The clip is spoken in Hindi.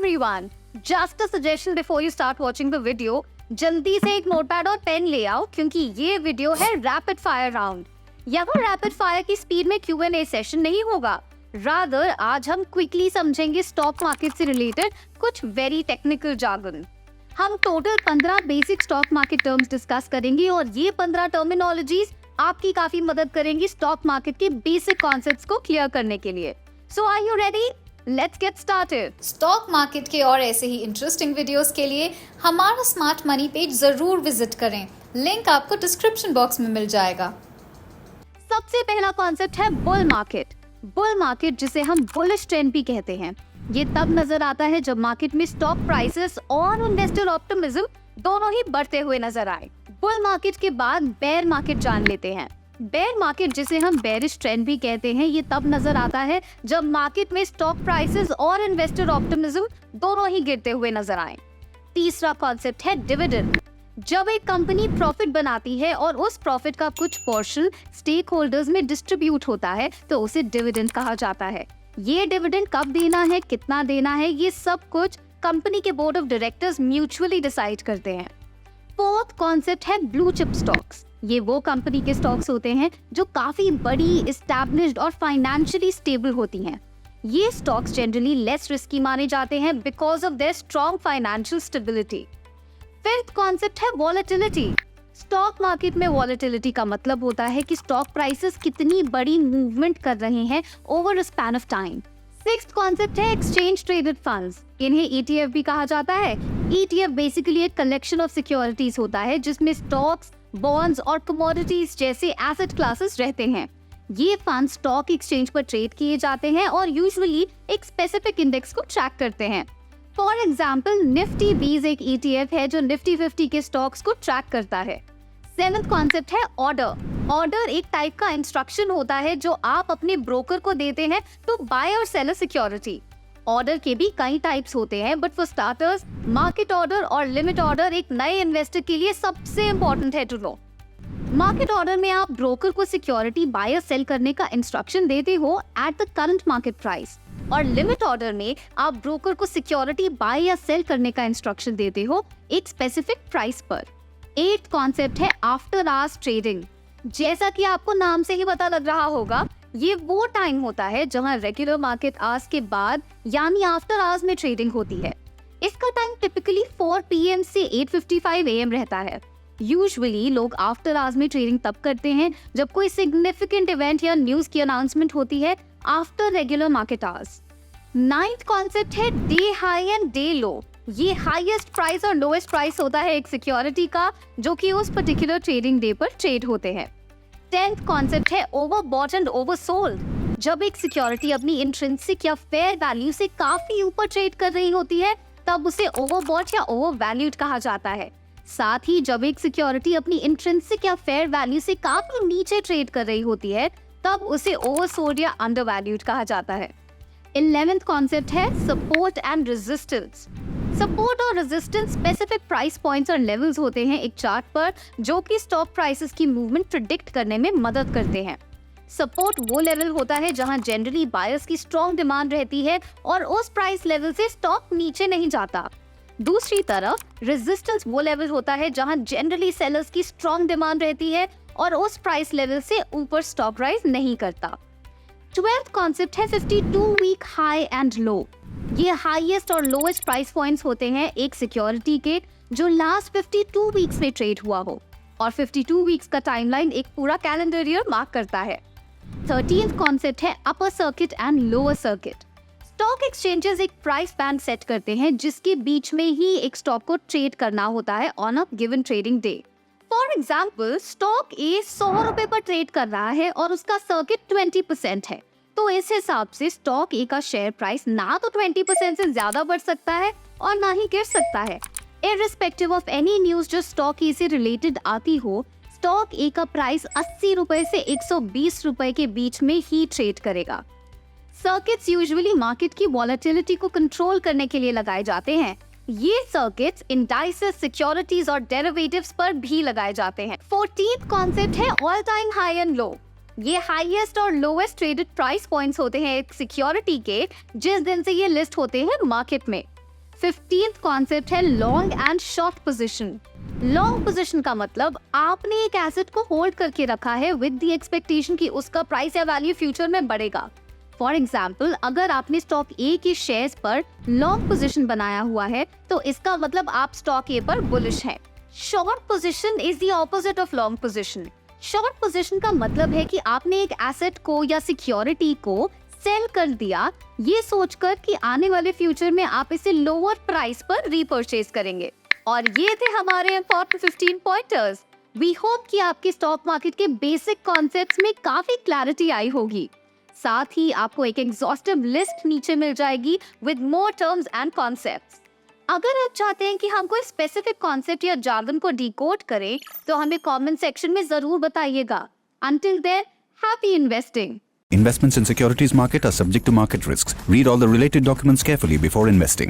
everyone. Just a suggestion before you start watching the video. जल्दी से एक नोटपैड और पेन ले आओ क्योंकि ये वीडियो है रैपिड फायर राउंड। यहाँ रैपिड फायर की स्पीड में Q&A सेशन नहीं होगा। रादर आज हम क्विकली समझेंगे स्टॉक मार्केट से रिलेटेड कुछ वेरी टेक्निकल जार्गन। हम total 15 basic stock market terms discuss करेंगे और ये 15 टर्मिनोलॉजीज आपकी काफी मदद करेंगी स्टॉक मार्केट के बेसिक कॉन्सेप्ट्स को क्लियर करने के लिए। So are you ready? Let's get started. Stock market के और ऐसे ही इंटरेस्टिंग वीडियोस के लिए हमारा स्मार्ट मनी पेज जरूर विजिट करें। लिंक आपको डिस्क्रिप्शन बॉक्स में मिल जाएगा। सबसे पहला कॉन्सेप्ट है बुल मार्केट। बुल मार्केट जिसे हम बुलिश ट्रेंड भी कहते हैं, ये तब नजर आता है जब मार्केट में स्टॉक प्राइसेस और इन्वेस्टर ऑप्टिमिज्म दोनों ही बढ़ते हुए नजर आए। बुल मार्केट के बाद बेयर मार्केट जान लेते हैं। बेयर मार्केट जिसे हम बेरिश ट्रेंड भी कहते हैं, ये तब नजर आता है जब मार्केट में स्टॉक प्राइसेस और इन्वेस्टर ऑप्टिमिज्म दोनों ही गिरते हुए नजर आए। तीसरा कॉन्सेप्ट है डिविडेंड। जब एक कंपनी प्रॉफिट बनाती है और उस प्रॉफिट का कुछ पोर्शन स्टेक होल्डर्स में डिस्ट्रीब्यूट होता है तो उसे डिविडेंड कहा जाता है। ये डिविडेंड कब देना है, कितना देना है, ये सब कुछ कंपनी के board of directors mutually decide करते हैं। फोर्थ कॉन्सेप्ट है ब्लू चिप स्टॉक्स। ये वो कंपनी के स्टॉक्स होते हैं जो काफी बड़ी, एस्टैब्लिश्ड और फाइनेंशियली स्टेबल होती हैं। ये स्टॉक्स जनरली लेस रिस्की माने जाते हैं because of their strong financial stability. Fifth concept है वॉलेटिलिटी। स्टॉक मार्केट में वॉलेटिलिटी का मतलब होता है कि स्टॉक प्राइसेस कितनी बड़ी मूवमेंट कर रहे हैं over a span of time. Sixth concept है एक्सचेंज ट्रेडेड फंड्स। इन्हें ETF भी कहा जाता है। ETF बेसिकली एक कलेक्शन ऑफ सिक्योरिटीज होता है जिसमें स्टॉक्स, बॉन्ड्स और कमोडिटीज जैसे एसेट क्लासेस रहते हैं। ये फंड स्टॉक एक्सचेंज पर ट्रेड किए जाते हैं और यूजुअली एक स्पेसिफिक इंडेक्स को ट्रैक करते हैं। फॉर एग्जाम्पल निफ्टी 20 एक ETF है जो निफ्टी 50 के स्टॉक्स को ट्रैक करता है। सेवेंथ कॉन्सेप्ट है ऑर्डर। ऑर्डर एक टाइप का इंस्ट्रक्शन होता है जो आप अपने ब्रोकर को देते हैं टू बाय और सेल अ सिक्योरिटी। ऑर्डर के भी कई टाइप्स होते हैं but for starters market order और लिमिट ऑर्डर एक नए इन्वेस्टर के लिए सबसे इम्पोर्टेंट है टू नो। मार्केट ऑर्डर में आप ब्रोकर को सिक्योरिटी बाय और सेल करने का इंस्ट्रक्शन देते हो at the current market price, और लिमिट ऑर्डर में आप ब्रोकर को सिक्योरिटी बाय या सेल करने का इंस्ट्रक्शन देते हो एक स्पेसिफिक प्राइस पर। एट्थ कॉन्सेप्ट है आफ्टर आवर्स ट्रेडिंग। जैसा कि आपको नाम से ही पता लग रहा होगा, ये वो टाइम होता है जहां रेगुलर मार्केट आवर्स के बाद यानी आफ्टर आवर्स में ट्रेडिंग होती है। इसका टाइम टिपिकली 4 PM से 8:55 AM रहता है। यूजुअली लोग आफ्टर आवर्स में ट्रेडिंग तब करते हैं जब कोई सिग्निफिकेंट इवेंट या न्यूज की अनाउंसमेंट होती है after regular market hours. Ninth concept है day high and day low. ये हाईएस्ट प्राइस और लोएस्ट प्राइस होता है एक सिक्योरिटी का जो कि उस पर्टिकुलर ट्रेडिंग डे पर ट्रेड होते हैं। 10th कॉन्सेप्ट है ओवरबॉट एंड ओवरसोल्ड। जब एक सिक्योरिटी अपनी इंट्रिंसिक या फेयर वैल्यू से काफी ऊपर ट्रेड कर रही होती है तब उसे ओवरबॉट या ओवरवैल्यूड कहा जाता है। साथ ही जब एक सिक्योरिटी अपनी इंट्रिंसिक या फेयर वैल्यू से काफी नीचे ट्रेड कर रही होती है तब उसे ओवरसोल्ड या अंडरवैल्यूड कहा जाता है। 11th कॉन्सेप्ट है सपोर्ट एंड रेजिस्टेंस। सपोर्ट और रेजिस्टेंस स्पेसिफिक प्राइस पॉइंट्स और लेवल्स होते हैं एक चार्ट पर जो कि स्टॉक प्राइसेस की मूवमेंट प्रिडिक्ट करने में मदद करते हैं। सपोर्ट वो लेवल होता है जहां जनरली बायर्स की स्ट्रॉन्ग डिमांड रहती है और उस प्राइस लेवल से स्टॉक नीचे नहीं जाता। दूसरी तरफ रेजिस्टेंस वो लेवल होता है जहां जनरली सेलर्स की स्ट्रॉन्ग डिमांड रहती है और उस प्राइस लेवल से ऊपर स्टॉक राइज नहीं करता। 12th कॉन्सेप्ट है 52 वीक हाई एंड लो। ये हाईएस्ट और लोएस्ट प्राइस पॉइंट्स होते हैं एक सिक्योरिटी के जो लास्ट 52 वीक्स में ट्रेड हुआ हो, और 52 वीक्स का टाइमलाइन एक पूरा कैलेंडर ईयर मार्क करता है। 13th कॉन्सेप्ट है upper circuit and lower circuit. Stock exchanges एक प्राइस बैंड सेट करते हैं जिसके बीच में ही एक स्टॉक को ट्रेड करना होता है on a given trading day. For example stock ए 100 रुपए पर ट्रेड कर रहा है और उसका सर्किट 20% है, तो इस हिसाब से स्टॉक ए का शेयर प्राइस ना तो 20% से ज्यादा बढ़ सकता है और ना ही गिर सकता है। इररिस्पेक्टिव ऑफ एनी न्यूज जो स्टॉक ए से रिलेटेड आती हो, स्टॉक ए का प्राइस 80 रुपए से 120 रुपए के बीच में ही ट्रेड करेगा। सर्किट्स यूजुअली मार्केट की वॉलेटिलिटी को कंट्रोल करने के लिए लगाए जाते हैं। ये सर्किट्स इंडाइसेस, सिक्योरिटीज और डेरिवेटिव्स पर भी लगाए जाते हैं। 14th कॉन्सेप्ट है all time high and low. ये हाईएस्ट और लोएस्ट ट्रेडेड प्राइस पॉइंट्स होते हैं एक सिक्योरिटी के जिस दिन से ये लिस्ट होते हैं मार्केट में। 15th कॉन्सेप्ट है long and short position. Long position का मतलब आपने एक एसेट को होल्ड करके रखा है विद द एक्सपेक्टेशन कि उसका प्राइस या वैल्यू फ्यूचर में बढ़ेगा। फॉर एग्जाम्पल, अगर आपने स्टॉक ए के शेयर्स पर लॉन्ग पोजीशन बनाया हुआ है तो इसका मतलब आप स्टॉक ए पर बुलिश है। Short position is the opposite of long position. Short position का मतलब है कि आपने एक एसेट को या सिक्योरिटी को सेल कर दिया ये सोचकर कि आने वाले फ्यूचर में आप इसे लोअर प्राइस पर रीपरचेज करेंगे। और ये थे हमारे इम्पोर्टेंट 15 पॉइंटर्स। वी होप कि आपके स्टॉक मार्केट के बेसिक कॉन्सेप्ट्स में काफी क्लैरिटी आई होगी। साथ ही आपको एक एग्जॉस्टिव लिस्ट नीचे मिल जाएगी with more terms and concepts. अगर आप चाहते हैं कि हम कोई स्पेसिफिक कॉन्सेप्ट या जार्गन को डिकोड करें तो हमें कमेंट सेक्शन में जरूर बताइएगा। Until then, happy investing. Investments in securities market are subject to market risks. Read all the related documents carefully before investing.